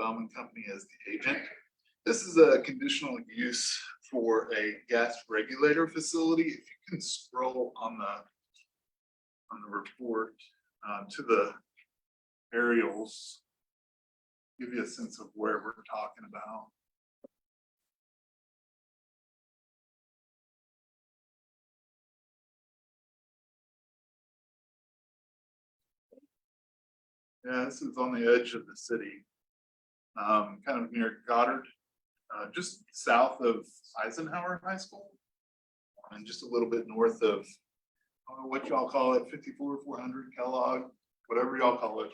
Bauman Company as the agent. This is a conditional use for a gas regulator facility. If you can scroll on the report to the aerials, give you a sense of where we're talking about. Yeah, this is on the edge of the city, kind of near Goddard, just south of Eisenhower High School, and just a little bit north of, I don't know what y'all call it, 54-400 Kellogg, whatever y'all call it.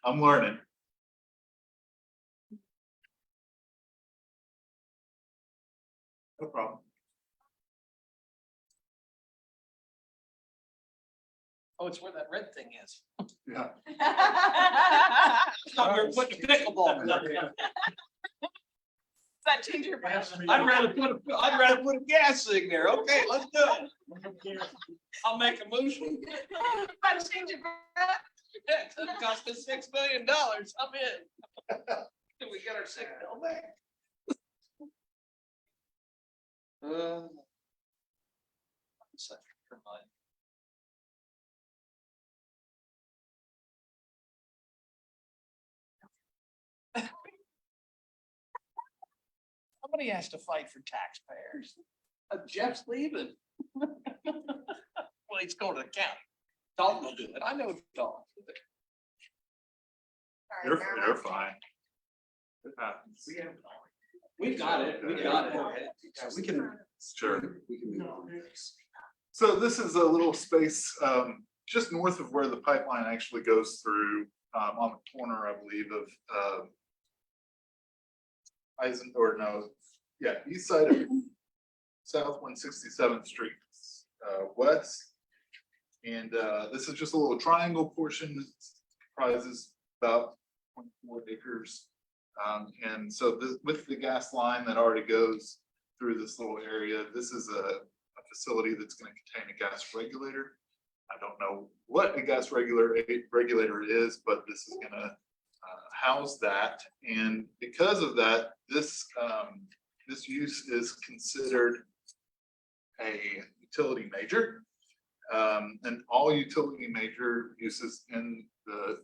I'm learning. No problem. Oh, it's where that red thing is. Yeah. We're putting pickleball. That change your mind? I'd rather put a gas thing there. Okay, let's do it. I'll make a motion. That change your mind? It cost us $6 million. I'm in. Can we get our $6 million back? Second for mine. Somebody has to fight for taxpayers. Jeff's leaving. Well, he's going to the county. Dalton will do it. I know Dalton. They're fine. It happens. We got it. We got it. Yeah, we can. Sure. We can move on this. So this is a little space just north of where the pipeline actually goes through, on the corner, I believe, of east side of South 167th Street, west. And this is just a little triangle portion that comprises about 0.4 acres. And so with the gas line that already goes through this little area, this is a facility that's going to contain a gas regulator. I don't know what a gas regulator is, but this is going to house that. And because of that, this use is considered a utility major. And all utility major uses in the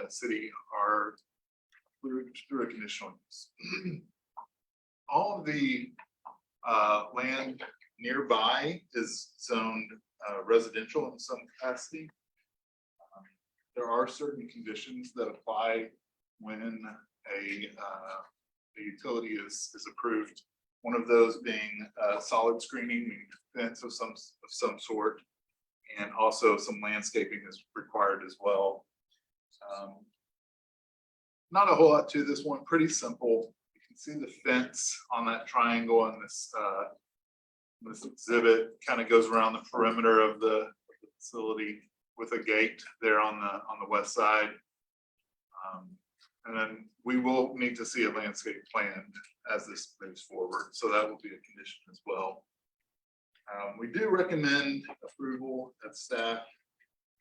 city are through a conditional use. All of the land nearby is zoned residential in some capacity. There are certain conditions that apply when a utility is approved. One of those being solid screening, fence of some sort, and also some landscaping is required as well. Not a whole lot to this one, pretty simple. You can see the fence on that triangle on this exhibit, kind of goes around the perimeter of the facility with a gate there on the west side. And then we will need to see a landscape plan as this moves forward, so that will be a condition as well. We do recommend approval at staff,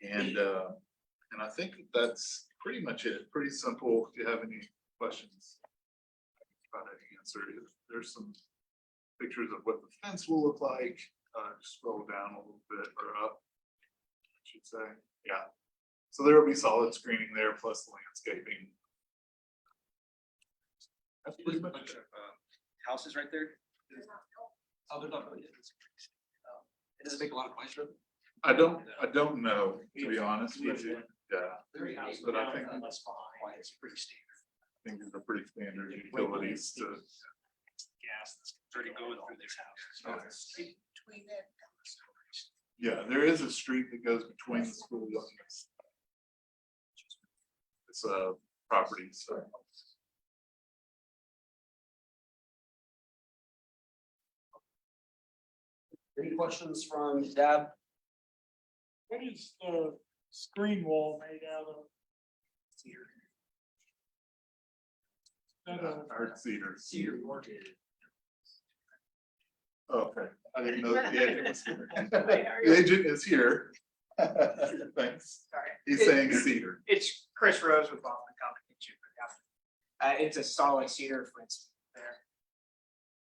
and I think that's pretty much it. Pretty simple. If you have any questions, I'll try to answer. There's some pictures of what the fence will look like. Scroll down a little bit, or up, I should say. Yeah. So there will be solid screening there, plus the landscaping. That's pretty much it. Houses right there. Oh, they're not really. It doesn't make a lot of noise. I don't know, to be honest with you. Yeah. But I think It's pretty standard. I think these are pretty standard utilities to. Gas that's already going through this house. Between it. Yeah, there is a street that goes between the schools and this property, so. Any questions from Dab? What is the screen wall made out of? I heard cedar. Cedar. Okay, I didn't know that the agent was here. The agent is here. Thanks. Sorry. He's saying cedar. It's Chris Rose with Bauman Company. It's a solid cedar fence there.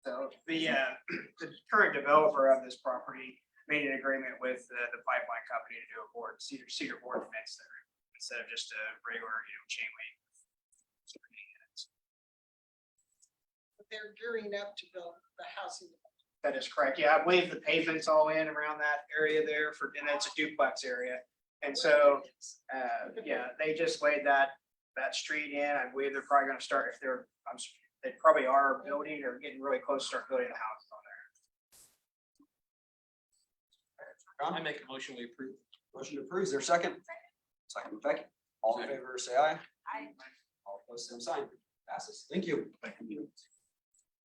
So the current developer of this property made an agreement with the pipeline company to do a cedar board fence there instead of just a regular, chain link. They're gearing up to build the housing. That is correct. Yeah, I believe the pavement's all in around that area there and it's a duplex area. And so, yeah, they just laid that street in. I believe they're probably gonna start they probably are building or getting really close to start building the houses on there. I make a motion, we approve. Motion to approve, is there a second? Second, Becky. All in favor, say aye. Aye. All opposed, same sign. Passes. Thank you.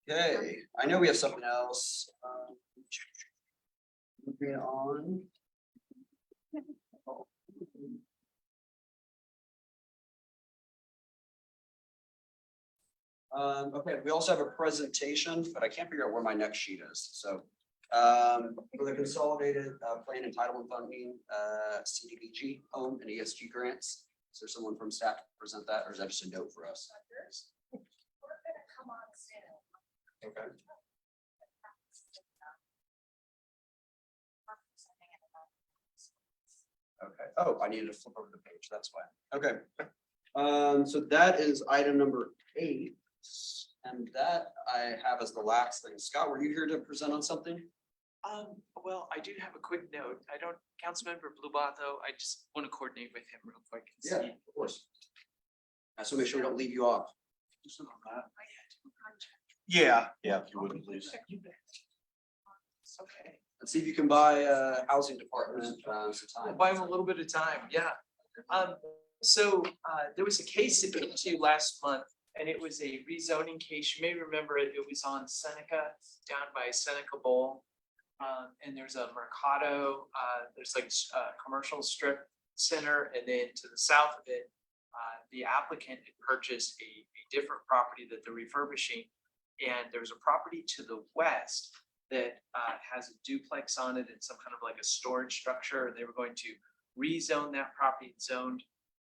Okay, I know we have something else. Moving on. Okay, we also have a presentation, but I can't figure out where my next sheet is, so. For the consolidated, plan entitlement funding, CDBG, home and ESG grants. Is there someone from staff to present that, or is that just a note for us? We're gonna come on soon. Okay. Okay, oh, I needed to flip over the page, that's why. Okay. So that is item number 8. And that I have as the last thing. Scott, were you here to present on something? Well, I do have a quick note. I don't, Councilmember Blubato, I just want to coordinate with him real quick. And see. Of course. So make sure we don't leave you off. Yeah. Yeah, if you wouldn't please. Okay. Let's see if you can buy housing department some We'll time. buy him a little bit of time, yeah. So there was a case that came to you last month, and it was a rezoning case. You may remember it. It was on Seneca, down by Seneca Bowl. And there's a Mercado, there's like a commercial strip center, and then to the south of it, the applicant had purchased a different property that they're refurbishing. And there's a property to the west that has a duplex on it and some kind of like a storage structure. They were going to rezone that property, zoned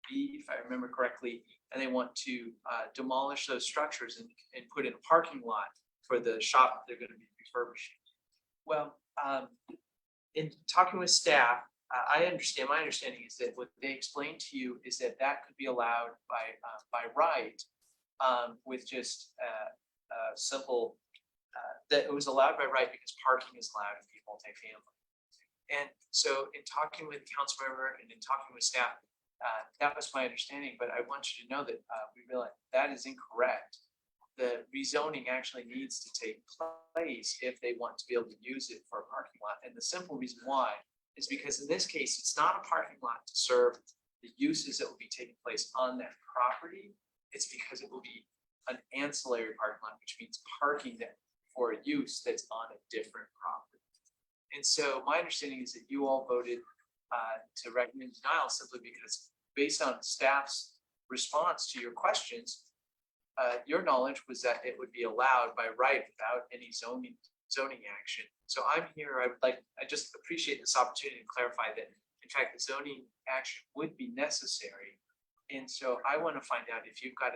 B, if I remember correctly, and they want to demolish those structures and put in a parking lot for the shop they're going to be refurbishing. Well, in talking with staff, I understand, my understanding is that what they explained to you is that that could be allowed by right, with just simple, that it was allowed by right because parking is allowed in the multifamily. And so in talking with council member and in talking with staff, that was my understanding, but I want you to know that we realize that is incorrect. The rezoning actually needs to take place if they want to be able to use it for a parking lot. And the simple reason why is because in this case, it's not a parking lot to serve the uses that will be taking place on that property. It's because it will be an ancillary parking lot, which means parking that for a use that's on a different property. And so my understanding is that you all voted to recommend denial simply because based on staff's response to your questions, your knowledge was that it would be allowed by right without any zoning action. So I'm here, I just appreciate this opportunity to clarify that, in fact, the zoning action would be necessary. And so I want to find out if you've got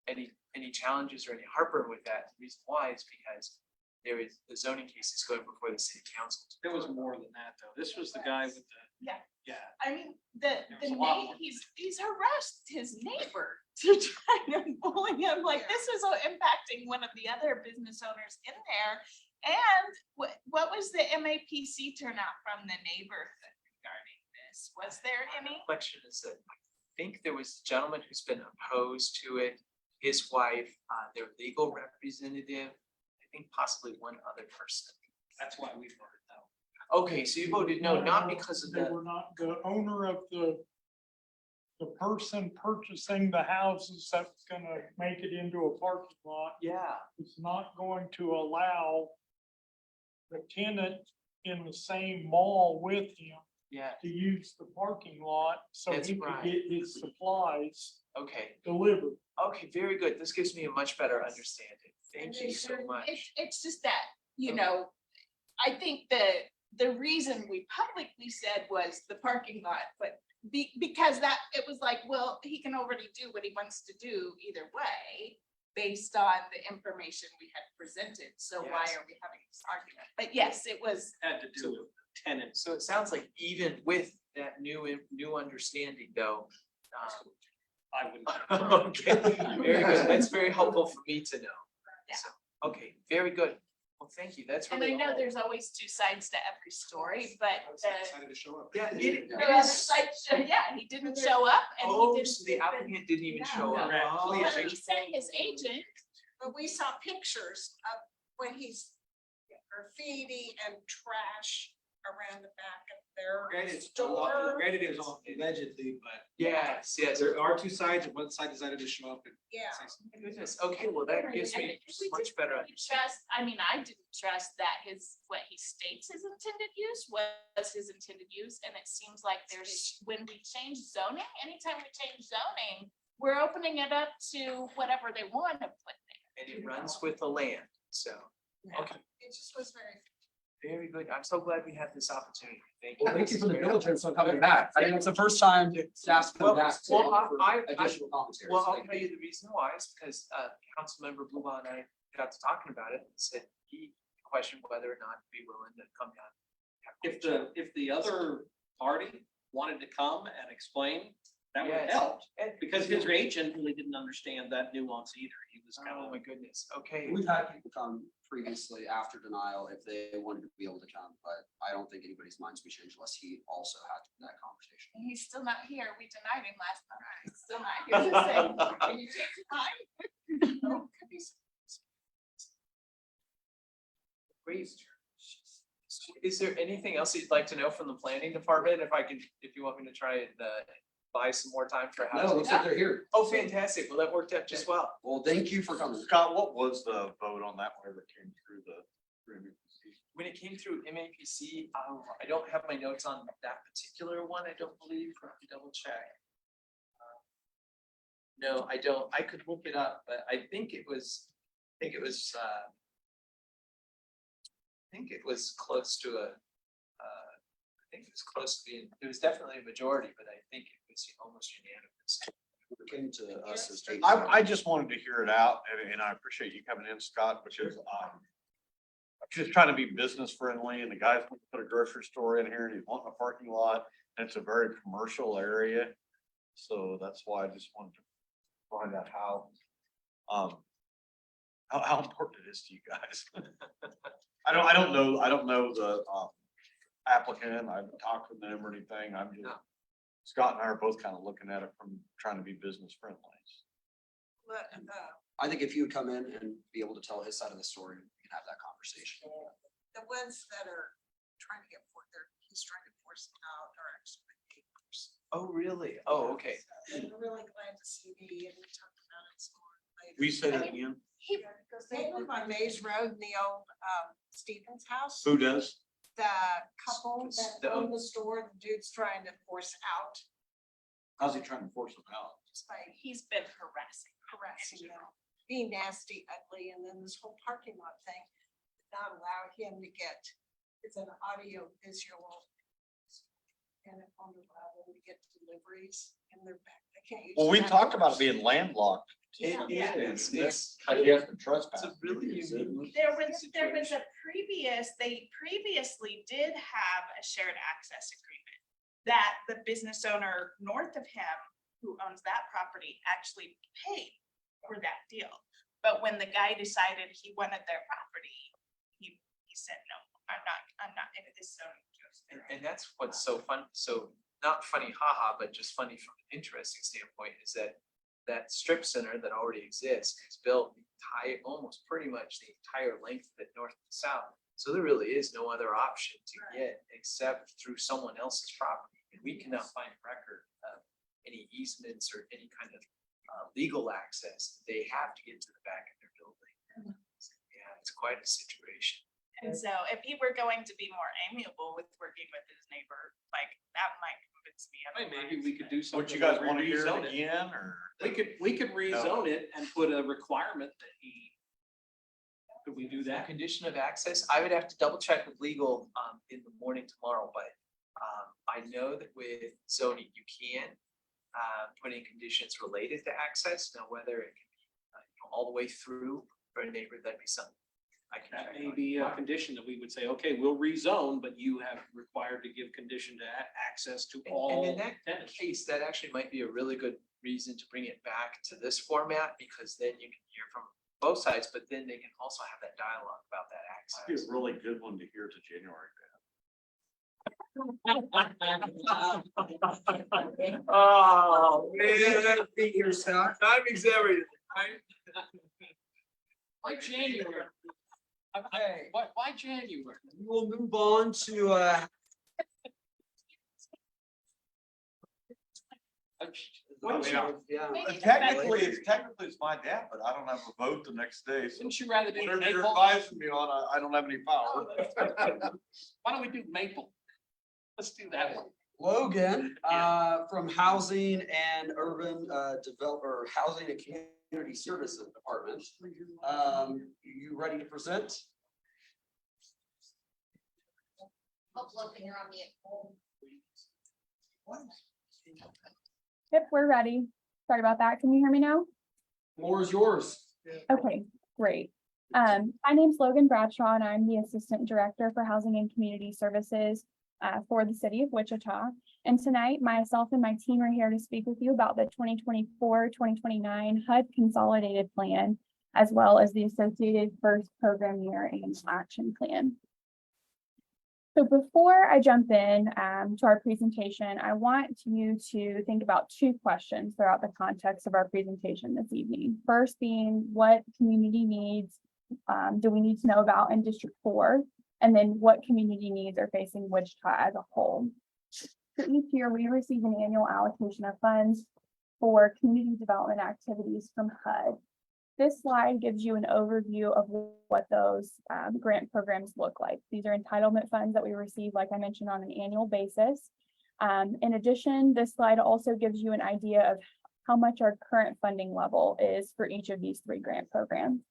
any challenges or any heartburn with that. The reason why is because there is the zoning case is going before the city council. There was more than that, though. This was the guy with the. Yeah. Yeah. I mean, the There's a lot neighbor, more. he's harassed his neighbor to try to bully him, like this is impacting one of the other business owners in there. And what was the MAPC turnout from the neighborhood regarding this? Was there any? Question is that I think there was a gentleman who's been opposed to it, his wife, their legal representative, I think possibly one other person. That's why we voted no. Okay, so you voted no, not because of They the, were not, the owner of the person purchasing the houses that's gonna make it into a parking lot yeah, is not going to allow the tenant in the same mall with him yeah, to use the parking lot so That's he could right. get his supplies okay, delivered. okay, very good. This gives me a much better understanding. Thank you so much. It's just that, I think the reason we publicly said was the parking lot, but because that, it was like, well, he can already do what he wants to do either way, based on the information we had presented, so why Yes. are we having this argument? But yes, it was, Had to do with tenants. So it sounds like even with that new understanding though. I wouldn't. Okay, very good. That's very helpful for me to know. Yeah. So, okay, very good. Well, thank you. That's and really. I know all. there's always two sides to every story, but Excited to show up. Yeah, the other side, yeah, he didn't show up and Oh, he didn't. so the even- applicant didn't even show up. Correct. Oh, But yeah. he sent his agent. But we saw pictures of when he's graffiti and trash around the back of their store. Granted, it was all allegedly, but Yes, yes. there are two sides, and one side decided to show up and Yeah. say something. My goodness. Okay, well, that gives And me we much didn't better really understanding. trust, I mean, I didn't trust that what he states his intended use was his intended use, and it seems like when we change zoning, anytime we change zoning, we're opening it up to whatever they want to put there. And it runs with the land, so, okay, It just was very. very good. I'm so glad we had this opportunity. Thank you. Well, thank you This for is the very diligence on coming back. I think it's the first time staff's Well, come back. well, for I- Additional commentary. Well, so I'll thank tell you the reason why is because Councilmember Bluebon and I got to talking about it and said he questioned whether or not to be willing to come down. If the other party wanted to come and explain, that would Yes. help. And- Because his agent really didn't understand that nuance either. He was kind Oh of my goodness, okay. We've had people come previously after denial if they wanted to be able to come, but I don't think anybody's minds will change unless he also had that conversation. And he's still not here. We denied him last time. He's still not here to say, can you change your mind? No, could be Great. Is there anything else you'd like to know from the planning department? If you want me to try and buy some more time for No, it housing? looks like they're here. Oh, fantastic. Well, that worked out just well. Well, thank you for coming. Scott, what was the vote on that whenever it came through the? When it came through MAPC, I don't have my notes on that particular one, I don't believe, let me double check. No, I don't, I could look it up, but I think it was close to it was definitely a majority, but I think it was almost unanimous. It came to us as. I just wanted to hear it out and I appreciate you coming in, Scott, because, just trying to be business friendly and the guys want to put a grocery store in here and he's wanting a parking lot. And it's a very commercial area. So that's why I just wanted to find out how important it is to you guys. I don't know the, applicant. I haven't talked with them or anything. I'm just, No. Scott and I are both kind of looking at it from trying to be business friendly. But, I think if you would come in and be able to tell his side of the story, we can have that conversation. the ones that are trying to he's trying to force them out are actually my neighbors. Oh, really? Oh, okay. And I'm really glad to see me and we talked about it some more later. Will you say that again? They live on Maze Road in the old Stevens house. Who does? The couple that owned the store, the dude's trying to force out, How's he trying to force them out? just by He's been harassing. harassing them, being nasty, ugly, and then this whole parking lot thing. did Not allow him to get, it's an audio visual. And it won't allow them to get deliveries in their back. They can't use. Well, we the back talked about doors. it being landlocked. It Yeah. is, it's, He has to trespass. it's a really unique. There was a they previously did have a shared access agreement that the business owner north of him, who owns that property, actually paid for that deal. But when the guy decided he wanted their property, he said, no, I'm not in this zoning. And that's what's so fun, so not funny, haha, but just funny from an interesting standpoint is that strip center that already exists is built almost pretty much the entire length of it north and south. So there really is no other option to get except through someone else's property. And we cannot find a record of any easements or any kind of legal access. They have to get to the back of their building. Yeah, it's quite a situation. And so if he were going to be more amiable with working with his neighbor, like that might convince me. Hey, maybe otherwise, we could but- do something. Would you guys where want to we hear rezone it again or? We could rezone it and put a requirement that he. Could we do The that? condition of access, I would have to double check with legal in the morning tomorrow, but I know that with zoning, you can put in conditions related to access. Now, whether it can be all the way through for a neighbor, that'd be something I can That check may on. be a condition that we would say, okay, we'll rezone, but you have required to give condition to access to And all in that tenants. case, that actually might be a really good reason to bring it back to this format, because then you can hear from both sides, but then they can also have that dialogue about that That'd be access. a really good one to hear to January. Oh, Be here, Scott. Timing's everything, right? Why January? Okay. Why January? We will move on to, yeah. Maybe it's Technically, better. it's my dad, but I don't have a vote the next day, so Wouldn't you rather do whatever you're Maple? advising me on, I don't have any power. Why don't we do Maple? Let's do that one. Logan, from Housing and Urban Developer, Housing and Community Services Department. You ready to present? Yep, we're ready. Sorry about that. Can you hear me now? Floor is yours. Okay, great. My name's Logan Bradshaw and I'm the Assistant Director for Housing and Community Services for the City of Wichita. And tonight, myself and my team are here to speak with you about the 2024-2029 HUD Consolidated Plan, as well as the associated first program year and action plan. So before I jump in to our presentation, I want you to think about two questions throughout the context of our presentation this evening. First being, what community needs do we need to know about in District 4? And then what community needs are facing Wichita as a whole? So each year we receive an annual allocation of funds for community development activities from HUD. This slide gives you an overview of what those grant programs look like. These are entitlement funds that we receive, like I mentioned, on an annual basis. In addition, this slide also gives you an idea of how much our current funding level is for each of these three grant programs.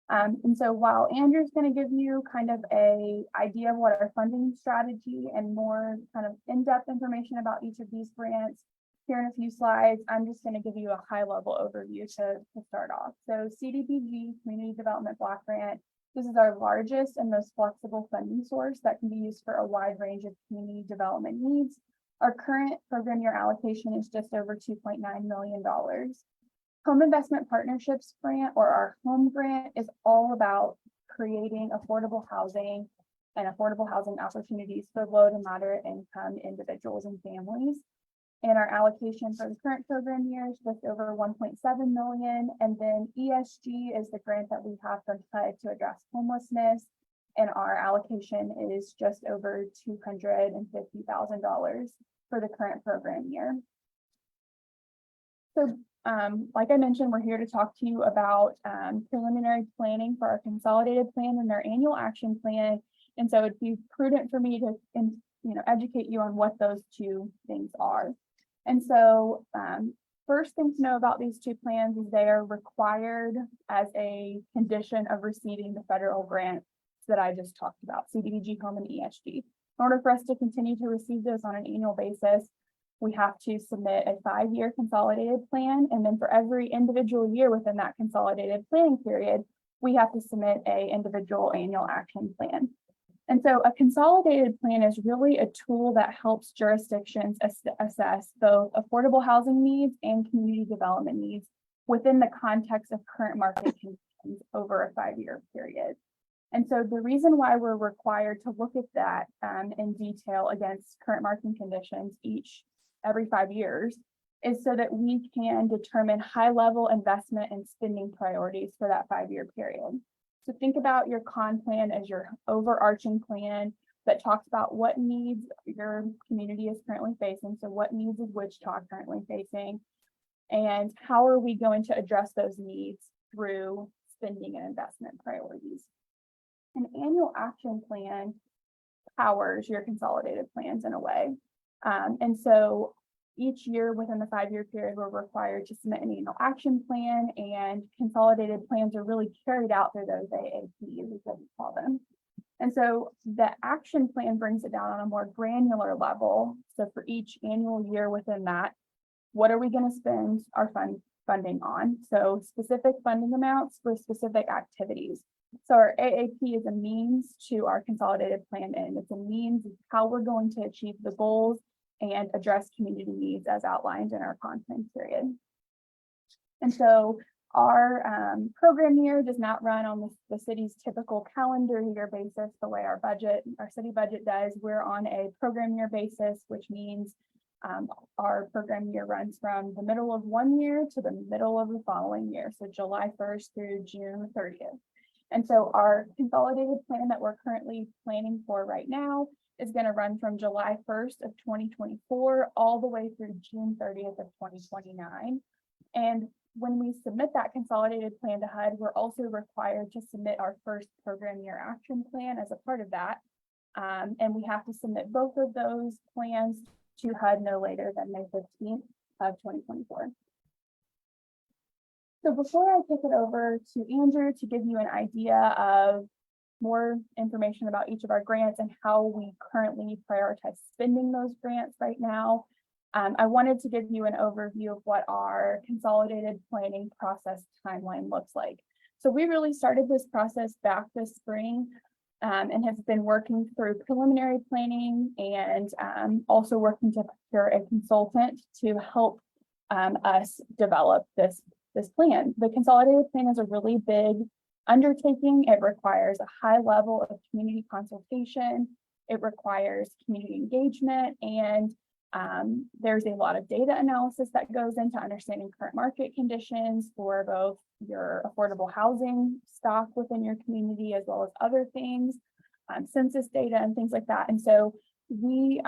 And so while Andrew's going to give you kind of a idea of what our funding strategy and more kind of in-depth information about each of these grants, here in a few slides, I'm just going to give you a high-level overview to start off. So CDBG, Community Development Block Grant, this is our largest and most flexible funding source that can be used for a wide range of community development needs. Our current program year allocation is just over $2.9 million. Home Investment Partnerships Grant, or our HOME grant, is all about creating affordable housing and affordable housing opportunities for low to moderate income individuals and families. And our allocation for the current program year is just over 1.7 million. And then ESG is the grant that we have from HUD to address homelessness. And our allocation is just over $250,000 for the current program year. So like I mentioned, we're here to talk to you about preliminary planning for our consolidated plan and our annual action plan. And so it'd be prudent for me to educate you on what those two things are. And so first thing to know about these two plans is they are required as a condition of receiving the federal grants that I just talked about, CDBG, HOME, and ESG. In order for us to continue to receive those on an annual basis, we have to submit a 5-year consolidated plan. And then for every individual year within that consolidated planning period, we have to submit an individual annual action plan. And so a consolidated plan is really a tool that helps jurisdictions assess both affordable housing needs and community development needs within the context of current market conditions over a 5-year period. And so the reason why we're required to look at that in detail against current market conditions every 5 years is so that we can determine high-level investment and spending priorities for that 5-year period. So think about your con plan as your overarching plan that talks about what needs your community is currently facing. So what needs is Wichita currently facing, and how are we going to address those needs through spending and investment priorities. An annual action plan powers your consolidated plans in a way. And so each year within the 5-year period, we're required to submit an annual action plan, and consolidated plans are really carried out through those AAPs, is what we call them. And so the action plan brings it down on a more granular level. So for each annual year within that, what are we going to spend our funding on? So specific funding amounts for specific activities. So our AAP is a means to our consolidated plan, and it's a means of how we're going to achieve the goals and address community needs as outlined in our content period. And so our program year does not run on the city's typical calendar year basis, the way our city budget does. We're on a program year basis, which means our program year runs from the middle of one year to the middle of the following year. So July 1st through June 30th. And so our consolidated plan that we're currently planning for right now is going to run from July 1st of 2024 all the way through June 30th of 2029. And when we submit that consolidated plan to HUD, we're also required to submit our first program year action plan as a part of that. And we have to submit both of those plans to HUD no later than May 15th of 2024. So before I kick it over to Andrew to give you an idea of more information about each of our grants and how we currently prioritize spending those grants right now, I wanted to give you an overview of what our consolidated planning process timeline looks like. So we really started this process back this spring and have been working through preliminary planning and also working to procure a consultant to help us develop this plan. The consolidated plan is a really big undertaking. It requires a high level of community consultation. It requires community engagement, and there's a lot of data analysis that goes into understanding current market conditions for both your affordable housing stock within your community, as well as other things, census data and things like that. And so we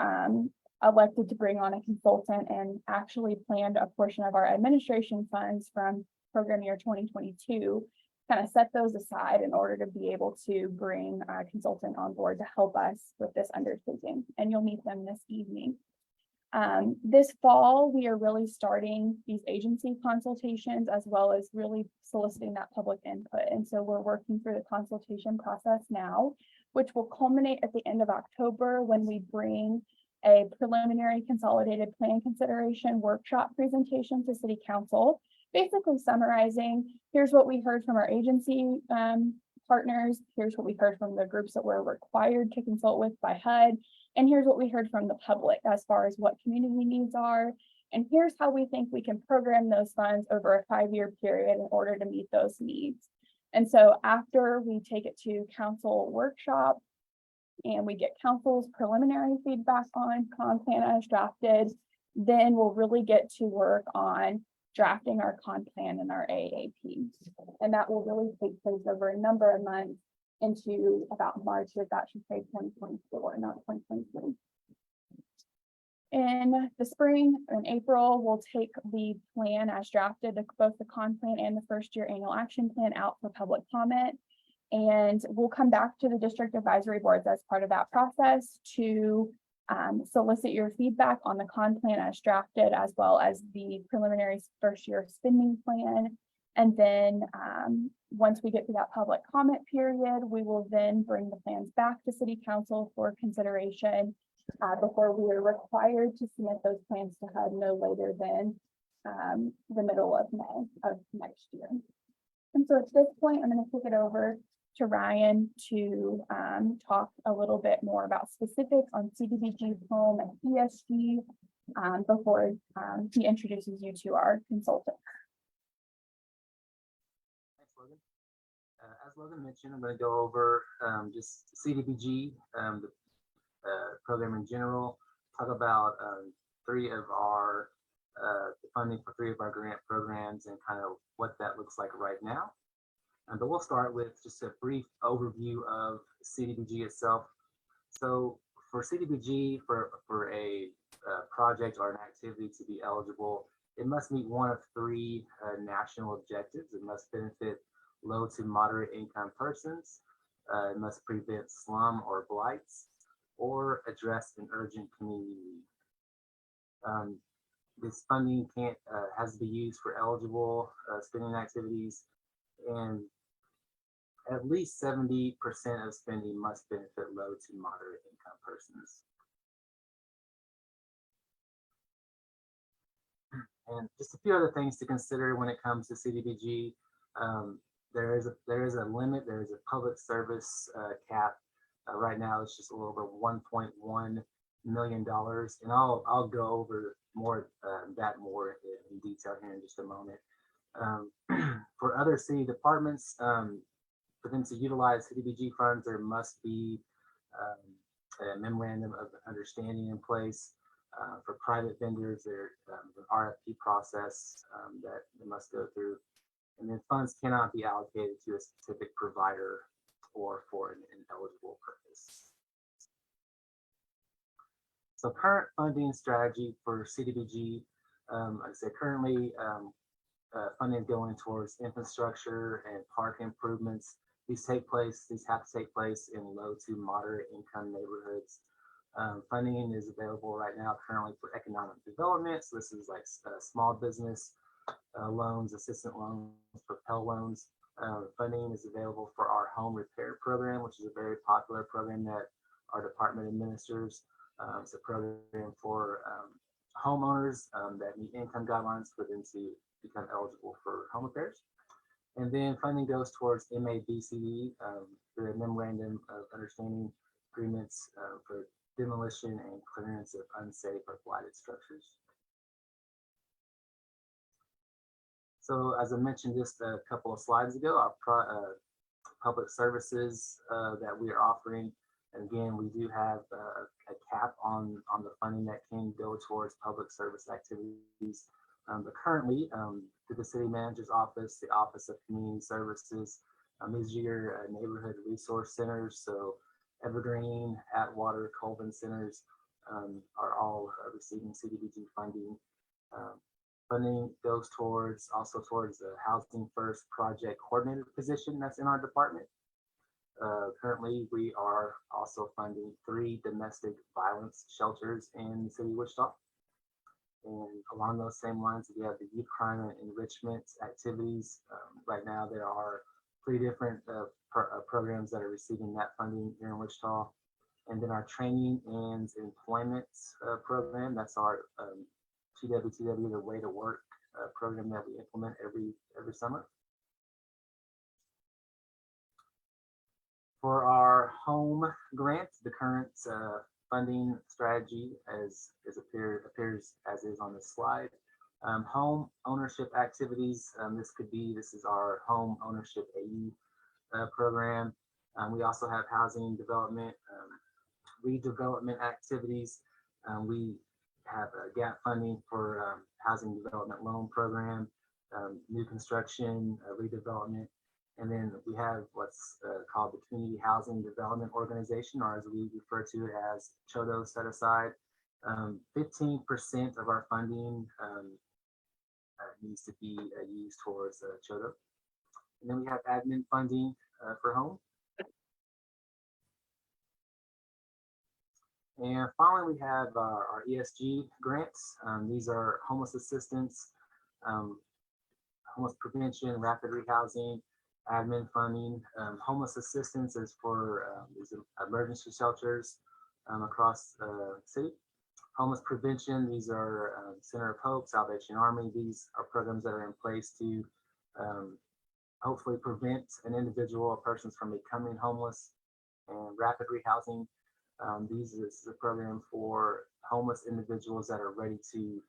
elected to bring on a consultant and actually planned a portion of our administration funds from program year 2022, kind of set those aside in order to be able to bring a consultant on board to help us with this undertaking. And you'll meet them this evening. This fall, we are really starting these agency consultations as well as really soliciting that public input. And so we're working through the consultation process now, which will culminate at the end of October when we bring a preliminary consolidated plan consideration workshop presentation to City Council, basically summarizing, here's what we heard from our agency partners, here's what we heard from the groups that we're required to consult with by HUD, and here's what we heard from the public as far as what community needs are, and here's how we think we can program those funds over a 5-year period in order to meet those needs. And so after we take it to council workshop and we get council's preliminary feedback on con plan as drafted, then we'll really get to work on drafting our con plan and our AAP. And that will really take place over a number of months into about March of, that should say 2024, not 2023. In the spring, in April, we'll take the plan as drafted, both the con plan and the first year annual action plan, out for public comment. And we'll come back to the district advisory boards as part of that process to solicit your feedback on the con plan as drafted, as well as the preliminary first year spending plan. And then once we get to that public comment period, we will then bring the plans back to City Council for consideration before we are required to submit those plans to HUD no later than the middle of May of next year. And so at this point, I'm going to kick it over to Ryan to talk a little bit more about specifics on CDBG home and ESG before he introduces you to our consultant. Thanks, Logan. As Logan mentioned, I'm going to go over just CDBG, the program in general, talk about the funding for 3 of our grant programs and kind of what that looks like right now. But we'll start with just a brief overview of CDBG itself. So for CDBG, for a project or an activity to be eligible, it must meet one of 3 national objectives. It must benefit low to moderate income persons. It must prevent slum or blights, or address an urgent community need. This funding has to be used for eligible spending activities, and at least 70% of spending must benefit low to moderate income persons. And just a few other things to consider when it comes to CDBG. There is a limit. There is a public service cap. Right now, it's just a little over $1.1 million, and I'll go over more that more in detail here in just a moment. For other city departments, for them to utilize CDBG funds, there must be a memorandum of understanding in place. For private vendors, there's an RFP process that they must go through. And then funds cannot be allocated to a specific provider or for an ineligible purpose. So current funding strategy for CDBG, like I said, currently funding is going towards infrastructure and park improvements. These have to take place in low to moderate income neighborhoods. Funding is available right now currently for economic development. So this is like small business loans, assistant loans, Propel loans. Funding is available for our home repair program, which is a very popular program that our department administers. It's a program for homeowners that meet income guidelines for them to become eligible for home repairs. And then funding goes towards MABCD, the Memorandum of Understanding Agreements for demolition and clearance of unsafe or blighted structures. So as I mentioned just a couple of slides ago, our public services that we are offering, and again, we do have a cap on the funding that can go towards public service activities. But currently, through the city manager's office, the Office of Community Services, these are your neighborhood resource centers. So Evergreen, Atwater, Colvin centers are all receiving CDBG funding. Funding goes also towards the Housing First project coordinator position that's in our department. Currently, we are also funding 3 domestic violence shelters in the city of Wichita. And along those same lines, we have the youth crime and enrichment activities. Right now, there are 3 different programs that are receiving that funding here in Wichita. And then our training and employment program, that's our TWTW, the Way to Work program that we implement every summer. For our home grant, the current funding strategy appears as is on this slide. Home ownership activities, this is our home ownership AE program. We also have housing development, redevelopment activities. We have gap funding for housing development loan program, new construction, redevelopment. And then we have what's called the Community Housing Development Organization, or as we refer to it as CHODO set aside. 15% of our funding needs to be used towards CHODO. And then we have admin funding for home. And finally, we have our ESG grants. These are homeless assistance, homeless prevention, rapid rehousing, admin funding. Homeless assistance is for these emergency shelters across the city. Homeless prevention, these are Center of Hope, Salvation Army. These are programs that are in place to hopefully prevent an individual or persons from becoming homeless. And rapid rehousing, this is a program for homeless individuals that are ready to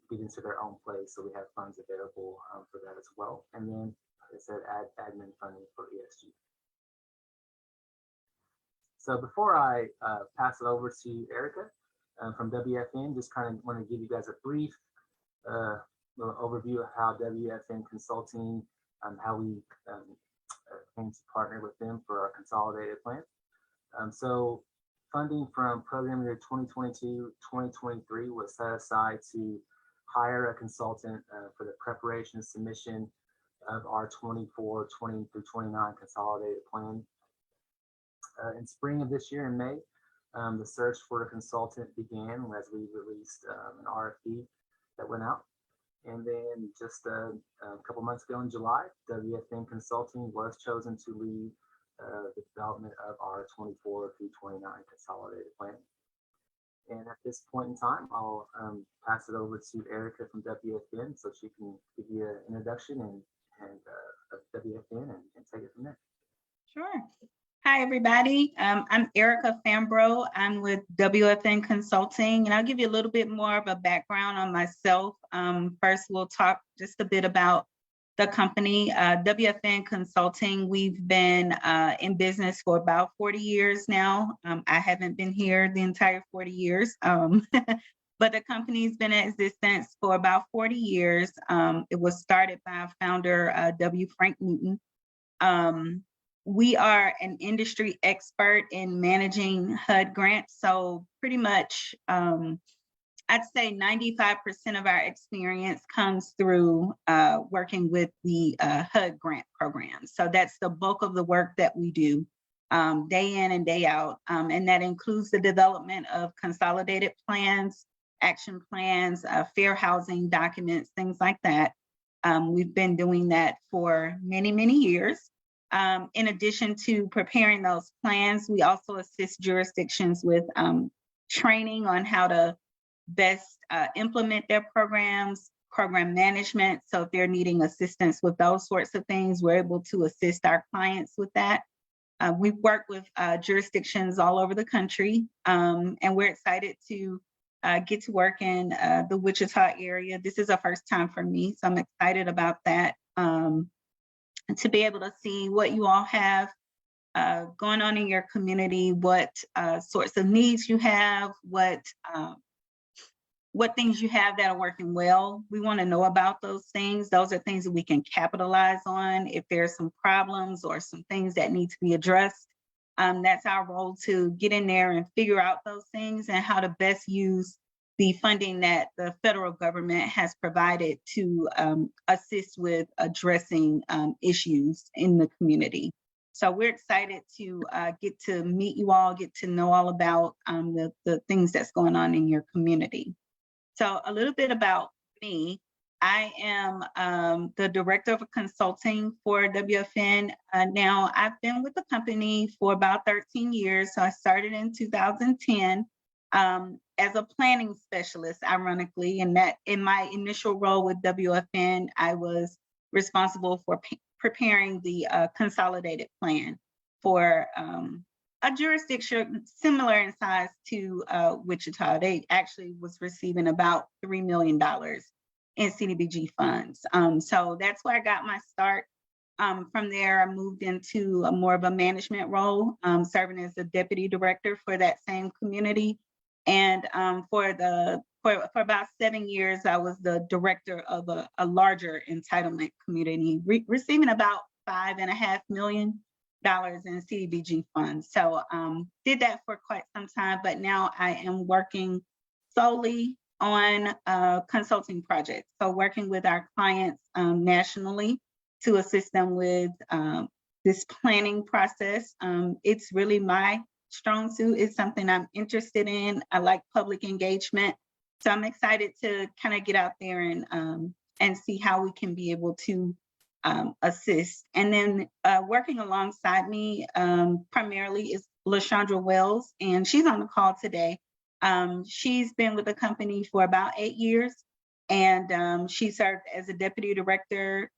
get into their own place. So we have funds available for that as well. And then, like I said, admin funding for ESG. So before I pass it over to Erica from WFN, just kind of want to give you guys a brief little overview of how WFN Consulting, how we came to partner with them for our consolidated plan. So funding from program year 2022-2023 was set aside to hire a consultant for the preparation and submission of our 24-20 through 29 consolidated plan. In spring of this year, in May, the search for a consultant began as we released an RFP that went out. And then just a couple months ago in July, WFN Consulting was chosen to lead the development of our 24 through 29 consolidated plan. And at this point in time, I'll pass it over to Erica from WFN so she can give you an introduction of WFN and take it from there. Sure. Hi, everybody. I'm Erica Fambro. I'm with WFN Consulting, and I'll give you a little bit more of a background on myself. First, we'll talk just a bit about the company. WFN Consulting, we've been in business for about 40 years now. I haven't been here the entire 40 years, but the company's been in existence for about 40 years. It was started by our founder, W. Frank Newton. We are an industry expert in managing HUD grants. So pretty much, I'd say 95% of our experience comes through working with the HUD grant program. So that's the bulk of the work that we do day in and day out. And that includes the development of consolidated plans, action plans, fair housing documents, things like that. We've been doing that for many, many years. In addition to preparing those plans, we also assist jurisdictions with training on how to best implement their programs, program management. So if they're needing assistance with those sorts of things, we're able to assist our clients with that. We've worked with jurisdictions all over the country, and we're excited to get to work in the Wichita area. This is a first time for me, so I'm excited about that. To be able to see what you all have going on in your community, what sorts of needs you have, what things you have that are working well. We want to know about those things. Those are things that we can capitalize on. If there's some problems or some things that need to be addressed, that's our role to get in there and figure out those things and how to best use the funding that the federal government has provided to assist with addressing issues in the community. So we're excited to get to meet you all, get to know all about the things that's going on in your community. So a little bit about me. I am the director of consulting for WFN. Now, I've been with the company for about 13 years. So I started in 2010. As a planning specialist, ironically, and that in my initial role with WFN, I was responsible for preparing the consolidated plan for a jurisdiction similar in size to Wichita. They actually was receiving about $3 million in CDBG funds. So that's where I got my start. From there, I moved into a more of a management role, serving as the deputy director for that same community. And for about 7 years, I was the director of a larger entitlement community, receiving about $5.5 million in CDBG funds. So did that for quite some time, but now I am working solely on consulting projects. So working with our clients nationally to assist them with this planning process. It's really my strong suit. Is something I'm interested in. I like public engagement. So I'm excited to kind of get out there and see how we can be able to assist. And then working alongside me primarily is LaShondra Wells, and she's on the call today. She's been with the company for about 8 years, and she served as a deputy director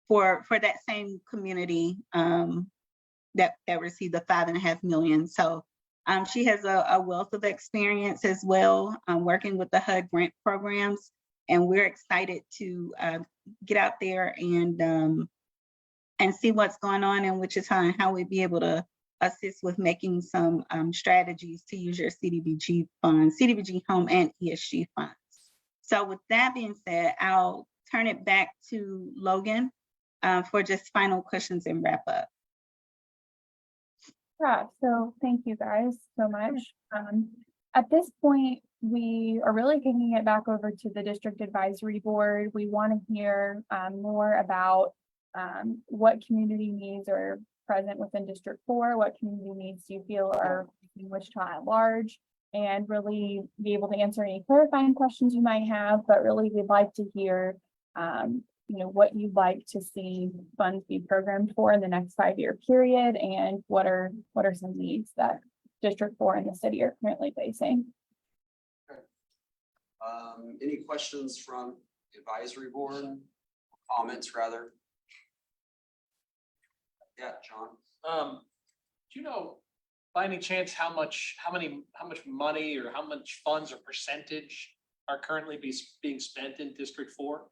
for that same community that received the $5.5 million. So she has a wealth of experience as well, working with the HUD grant programs. And we're excited to get out there and see what's going on in Wichita and how we'd be able to assist with making some strategies to use your CDBG funds, CDBG home and ESG funds. So with that being said, I'll turn it back to Logan for just final questions and wrap up. Yeah, so thank you guys so much. At this point, we are really kicking it back over to the District Advisory Board. We want to hear more about what community needs are present within District 4, what community needs do you feel are in Wichita at large, and really be able to answer any clarifying questions you might have, but really we'd like to hear, what you'd like to see funds be programmed for in the next 5-year period, and what are some needs that District 4 and the city are currently facing. Any questions from advisory board? Comments rather? Yeah, John. Do you know by any chance how much money or how much funds or percentage are currently being spent in District 4?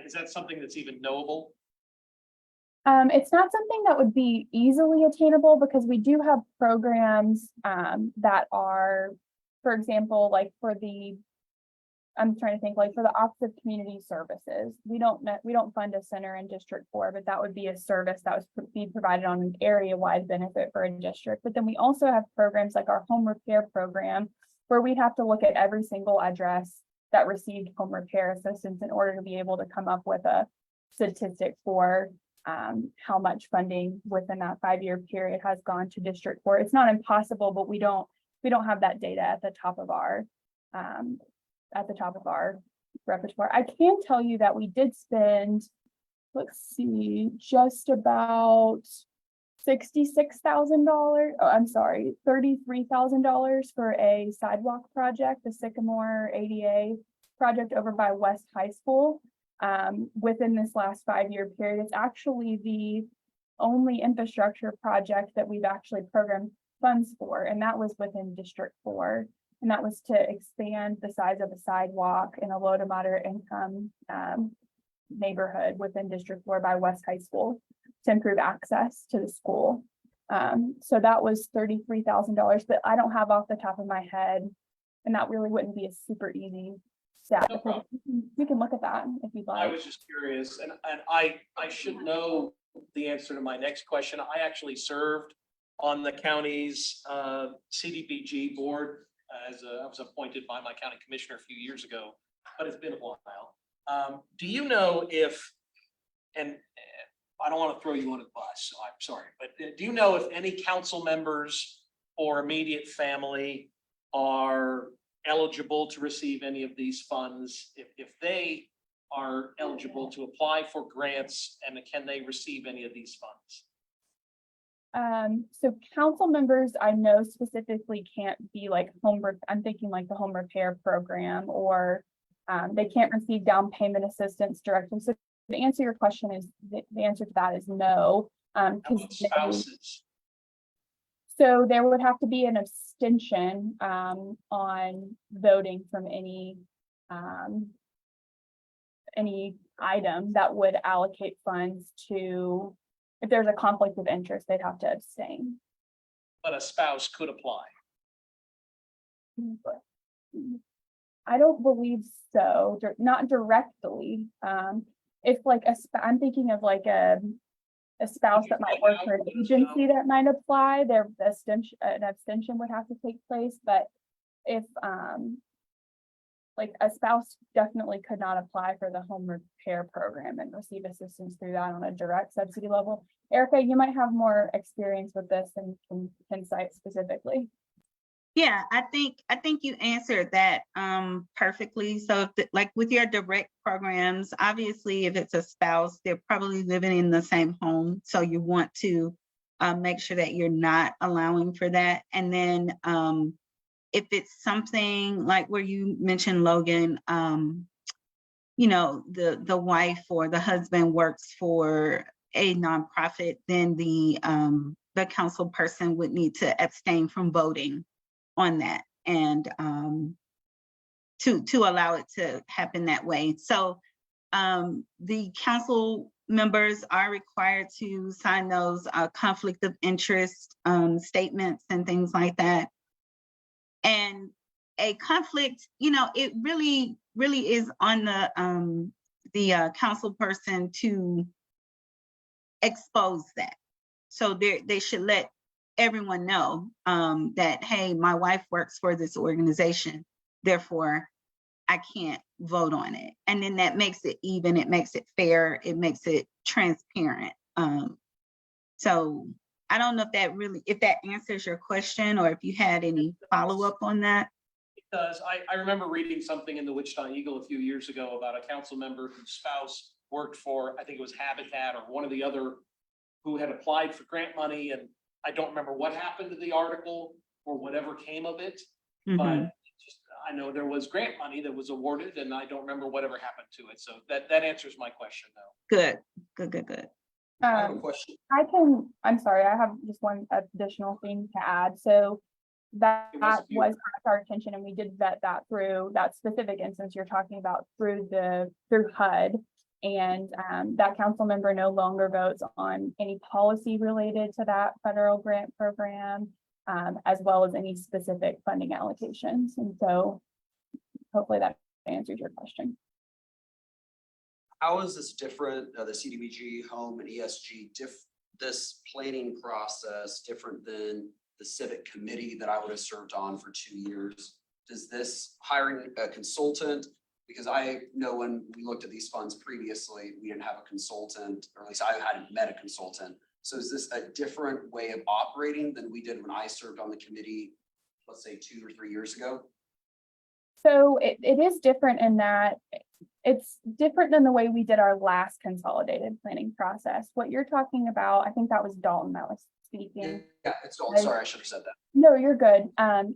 Is that something that's even knowable? It's not something that would be easily attainable because we do have programs that are, for example, like for the, I'm trying to think, like for the Office of Community Services, we don't fund a center in District 4, but that would be a service that was being provided on an area-wide benefit for a district. But then we also have programs like our home repair program, where we'd have to look at every single address that received home repair assistance in order to be able to come up with a statistic for how much funding within that 5-year period has gone to District 4. It's not impossible, but we don't have that data at the top of our repertoire. I can tell you that we did spend, let's see, just about $33,000 for a sidewalk project, the Sycamore ADA project over by West High School. Within this last 5-year period, it's actually the only infrastructure project that we've actually programmed funds for, and that was within District 4. And that was to expand the size of a sidewalk in a low to moderate income neighborhood within District 4 by West High School to improve access to the school. So that was $33,000, but I don't have off the top of my head, and that really wouldn't be a super easy stat. No problem. We can look at that if you'd I like. was just curious, and I should know the answer to my next question. I actually served on the county's CDBG board I was appointed by my county commissioner a few years ago, but it's been a while. Do you know if, and I don't want to throw you on a bus, so I'm sorry, but do you know if any council members or immediate family are eligible to receive any of these funds? If they are eligible to apply for grants, and can they receive any of these funds? So council members, I know specifically can't be like I'm thinking like the home repair program, or they can't receive down payment assistance directly. So the answer to your question is, the answer to that is no. How about spouses? So there would have to be an abstention on voting from any item that would allocate funds to. If there's a conflict of interest, they'd have to abstain. But a spouse could apply. I don't believe so, not directly. If like I'm thinking of like a spouse that might work for an agency that might apply, an abstention would have to take place. But if like a spouse definitely could not apply for the home repair program and receive assistance through that on a direct subsidy level. Erica, you might have more experience with this and can cite specifically. Yeah, I think you answered that perfectly. So like with your direct programs, obviously if it's a spouse, they're probably living in the same home. So you want to make sure that you're not allowing for that. And then if it's something like where you mentioned, Logan, the wife or the husband works for a nonprofit, then the council person would need to abstain from voting on that, and to allow it to happen that way. So the council members are required to sign those conflict of interest statements and things like that. And a conflict, it really is on the council person to expose that. So they should let everyone know that, hey, my wife works for this organization, therefore I can't vote on it. And then that makes it even, it makes it fair, it makes it transparent. So I don't know if that answers your question or if you had any follow-up on that. Because I remember reading something in the Wichita Eagle a few years ago about a council member whose spouse worked for, I think it was Habitat or one of the other, who had applied for grant money, and I don't remember what happened to the article or whatever came of it. Mhm. But just, I know there was grant money that was awarded, and I don't remember whatever happened to it. So that answers my question though. Good. I have a Um, question. I'm sorry, I have just one additional thing to add. So that It was a few. was brought to our attention and we did vet that through that specific instance you're talking about through HUD. And that council member no longer votes on any policy related to that federal grant program, as well as any specific funding allocations. And so hopefully that answers your question. How is this different, the CDBG, home and ESG, this planning process different than the civic committee that I would have served on for 2 years? Does this hiring a consultant? Because I know when we looked at these funds previously, we didn't have a consultant, or at least I hadn't met a consultant. So is this a different way of operating than we did when I served on the committee, let's say 2 or 3 years ago? So it is different in that it's different than the way we did our last consolidated planning process. What you're talking about, I think that was Dalton that was speaking. Yeah, it's all, sorry, I should have said that. No, you're good.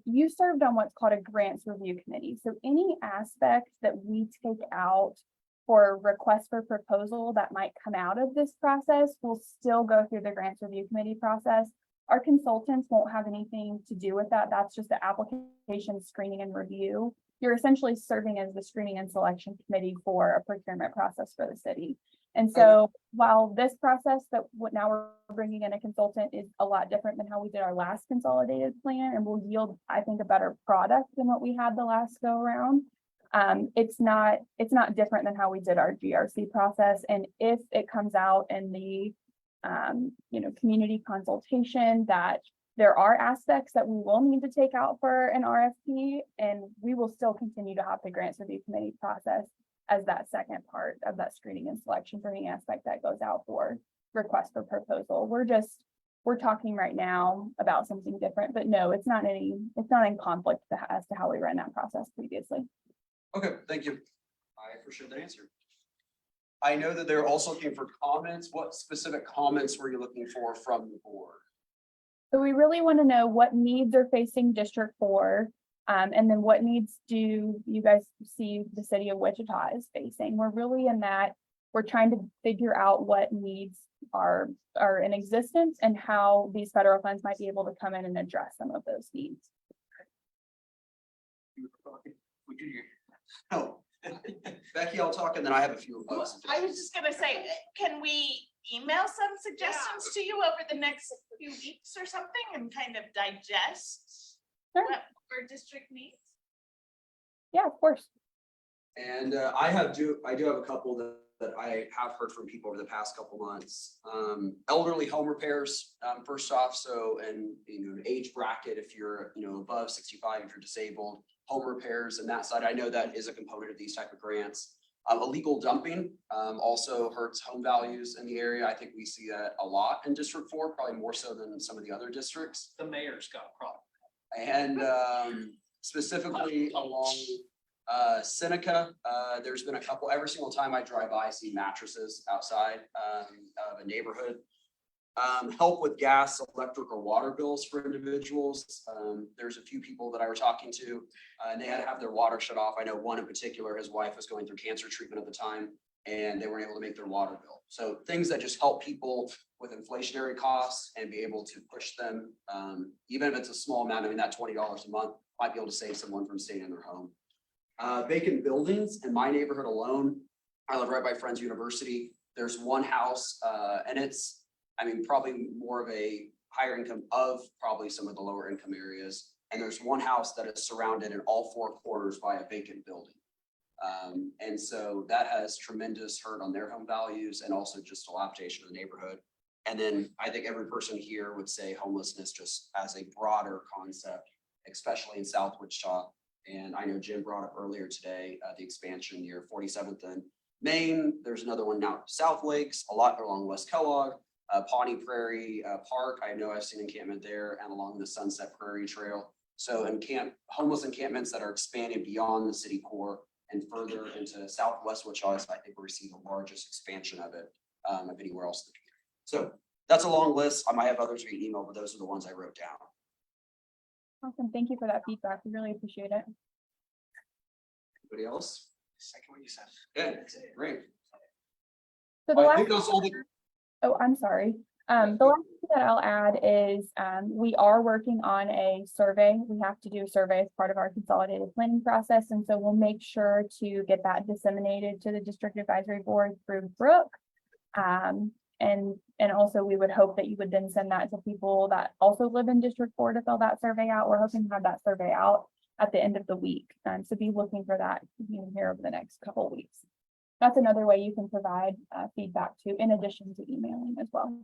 You served on what's called a grants review committee. So any aspect that we take out for request for proposal that might come out of this process will still go through the grants review committee process. Our consultants won't have anything to do with that. That's just the application screening and review. You're essentially serving as the screening and selection committee for a procurement process for the city. And so while this process that what now we're bringing in a consultant is a lot different than how we did our last consolidated plan and will yield, I think, a better product than what we had the last go around. It's not different than how we did our GRC process. And if it comes out in the community consultation that there are aspects that we will need to take out for an RFP, and we will still continue to have the grants review committee process as that second part of that screening and selection for any aspect that goes out for request for proposal. We're talking right now about something different, but no, it's not in conflict as to how we ran that process previously. Okay, thank you. I appreciate that answer. I know that they're also looking for comments. What specific comments were you looking for from the board? So we really want to know what needs are facing District 4, and then what needs do you guys see the city of Wichita is facing. We're really in that, we're trying to figure out what needs are in existence and how these federal funds might be able to come in and address some of those needs. Oh, Becky, I'll talk and then I have a few. I was just gonna say, can we email some suggestions to you over the next few weeks or something and kind of digest Sure. what our district needs? Yeah, of course. And I do have a couple that I have heard from people over the past couple months. Elderly home repairs, first off, so, and an age bracket, if you're, above 65, if you're disabled, home repairs and that side, I know that is a component of these type of grants. Illegal dumping also hurts home values in the area. I think we see that a lot in District 4, probably more so than some of the other districts. The mayor's got a problem. And specifically along Seneca, there's been a couple, every single time I drive by, I see mattresses outside of a neighborhood. Help with gas, electric, or water bills for individuals. There's a few people that I were talking to, and they had to have their water shut off. I know one in particular, his wife was going through cancer treatment at the time, and they weren't able to make their water bill. So things that just help people with inflationary costs and be able to push them, even if it's a small amount, I mean, that $20 a month might be able to save someone from staying in their home. Vacant buildings in my neighborhood alone, I live right by Friends University. There's one house, and it's, probably more of a higher income of probably some of the lower income areas. And there's one house that is surrounded in all four corners by a vacant building. And so that has tremendous hurt on their home values and also just dilapidation of the neighborhood. And then I think every person here would say homelessness just as a broader concept, especially in South Wichita. And I know Jim brought up earlier today, the expansion near 47th and Main. There's another one now, South Lakes, a lot along West Kellogg. Pawnee Prairie Park, I know I've seen encampment there and along the Sunset Prairie Trail. So homeless encampments that are expanding beyond the city core and further into southwest Wichita, I think we're seeing the largest expansion of it, of anywhere else in the community. So that's a long list. I might have others via email, but those are the ones I wrote down. Awesome. Thank you for that feedback. We really appreciate it. Anybody else? Second what you said. Yeah, great. So the I last think those all the, Oh, I'm sorry. The last thing that I'll add is, we are working on a survey. We have to do a survey as part of our consolidated planning process. And so we'll make sure to get that disseminated to the district advisory board through Brooke. And also we would hope that you would then send that to people that also live in District 4 to fill that survey out. We're hoping to have that survey out at the end of the week. So be looking for that here over the next couple of weeks. That's another way you can provide feedback too, in addition to emailing as well.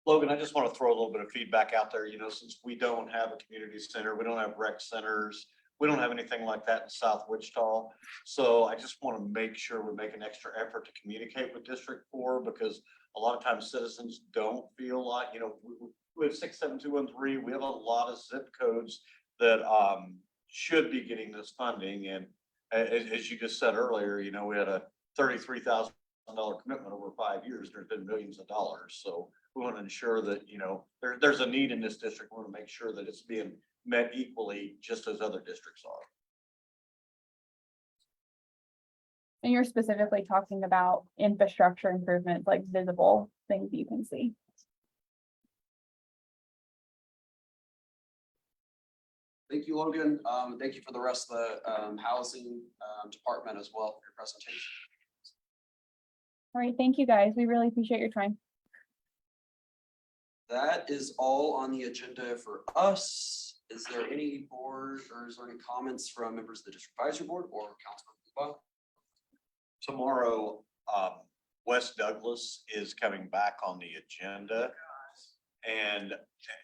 Logan, I just want to throw a little bit of feedback out there, since we don't have a community center, we don't have rec centers, we don't have anything like that in South Wichita. So I just want to make sure we make an extra effort to communicate with District 4, because a lot of times citizens don't feel like, we have 67213, we have a lot of zip codes that should be getting this funding. And as you just said earlier, we had a $33,000 commitment over 5 years. There's been millions of dollars. So we want to ensure that, there's a need in this district. We want to make sure that it's being met equally, just as other districts are. And you're specifically talking about infrastructure improvements, like visible things you can see. thank you, Logan. Thank you for the rest of the housing department as well for your presentation. All right, thank you guys. We really appreciate your time. That is all on the agenda for us. Is there any board or is there any comments from members of the district advisory board or Councilman Luba? Tomorrow, West Douglas is coming back on the agenda. And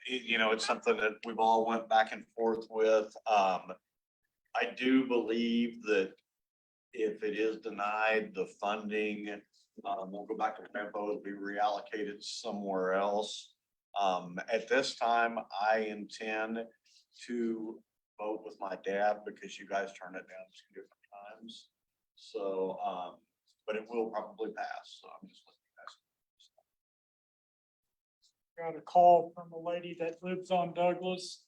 it's something that we've all went back and forth with. I do believe that if it is denied, the funding will go back to Pampo and be reallocated somewhere else. At this time, I intend to vote with my dad because you guys turned it down 2 different times. So, but it will probably pass. So I'm just letting you guys. Got a call from a lady that lives on Douglas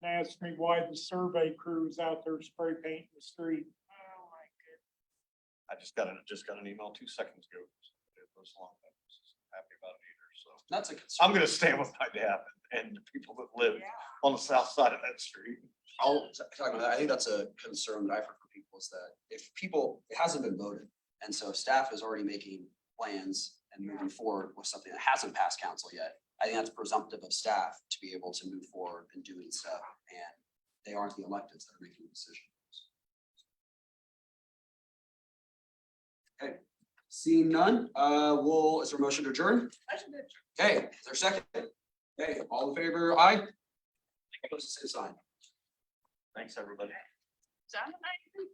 and asked me why the survey crew is out there spray painting the street. Oh my goodness. I just got an email 2 seconds ago. It was long. I was happy about it either. So That's a concern. I'm gonna stand with my dad and the people that live on the south side of that street. I'll talk about that. I think that's a concern that I've heard from people is that it hasn't been voted. And so if staff is already making plans and moving forward with something that hasn't passed council yet, I think that's presumptive of staff to be able to move forward and doing stuff. And they aren't the electeds that are making the decisions. Okay, seeing none, is there a motion to adjourn? Okay, is there a second? Okay, all in favor, aye? Opposed, same sign. Thanks, everybody. John and I agree.